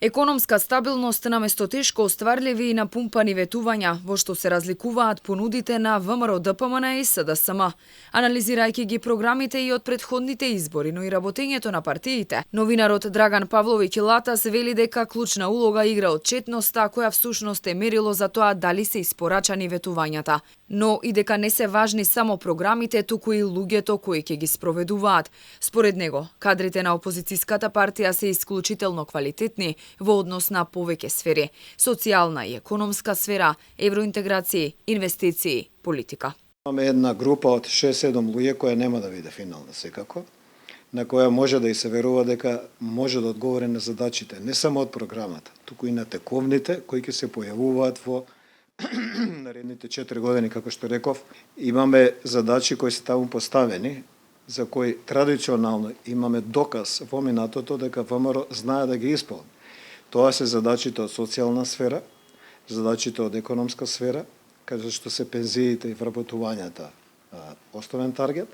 Економска стабилност наместо тешко остварливи и напумпани ветувања, во што се разликуваат понудите на ВМРО ДПМН и СДСМ. Анализирајќи ги програмите и од претходните избори, но и работењето на партиите, новинарот Драган Павловиќ Латас вели дека клучна улога игра отчетноста, која всушност е мерило за тоа дали се испорачани ветувањата. Но и дека не се важни само програмите, туку и луѓето кои ќе ги спроведуваат. Според него, кадрите на опозицијската партија се исклучително квалитетни во однос на повеќе сфери – социјална и економска сфера, евроинтеграции, инвестиции, политика. Имаме една група од 6-7 луѓе која нема да биде финална секако, на која може да и се верува дека може да одговори на задачите не само од програмата, туку и на тековните кои ќе се појавуваат во наредните 4 години, како што реков. Имаме задачи кои се таму поставени, за кои традиционално имаме доказ во минатото дека ВМРО знае да ги исполни. Тоа се задачите од социјална сфера, задачите од економска сфера, каде што се пензиите и вработувањата основен таргет,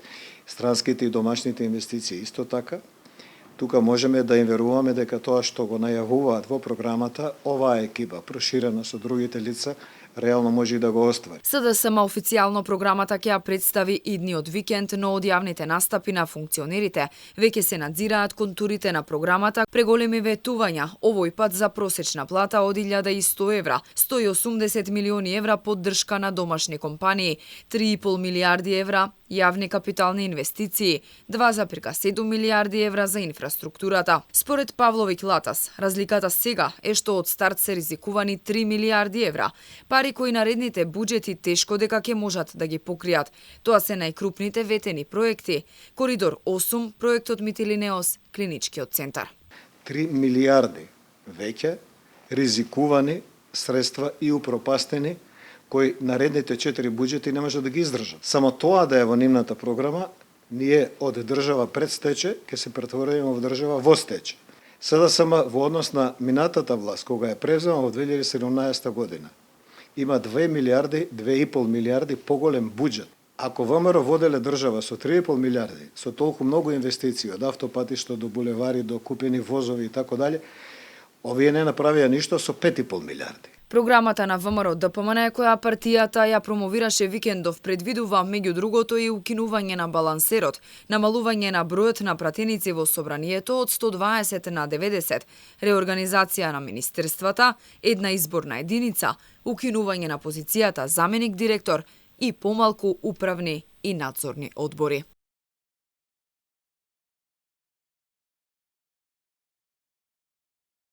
странските и домашните инвестиции исто така. Тука можеме да им веруваме дека тоа што го најавуваат во програмата, оваа екипа, проширена со другите лица, реално може и да го оствари. СДСМ официјално програмата ќе ја представи идниот викенд, но од јавните настапи на функционерите веќе се надзираат контурите на програмата, преголеми ветувања, овој пат за просечна плата од 1100 евра, 180 милиони евра поддршка на домашни компании, 3,5 милијарди евра јавни капитални инвестиции, 2,7 милијарди евра за инфраструктурата. Според Павловиќ Латас, разликата сега е што од старт се ризикувани 3 милијарди евра, пари кои наредните буџети тешко дека ќе можат да ги покријат. Тоа се најкрупните ветени проекти: Коридор 8, проектот Митилинеос, клиничкиот центар. 3 милијарди веќе ризикувани средства и упропастени кои наредните 4 буџети не можат да ги издржат. Само тоа да е во нивната програма, ние од држава пред стече ќе се претвориме во држава во стече. СДСМ во однос на минатата власт, кога е презема во 2017 година, има 2 милијарди, 2,5 милијарди поголем буџет. Ако ВМРО воделе држава со 3,5 милијарди, со толку многу инвестиции, од автопатишта до булевари, до купени возови и така дале, овие не направија ништо со 5,5 милијарди. Програмата на ВМРО ДПМН, која партијата ја промовираше викендов, предвидува меѓу другото и укинување на балансерот, намалување на бројот на пратеници во собранието од 120 на 90, реорганизација на министерствата, една изборна единица, укинување на позицијата заменик директор и помалку управни и надзорни одбори.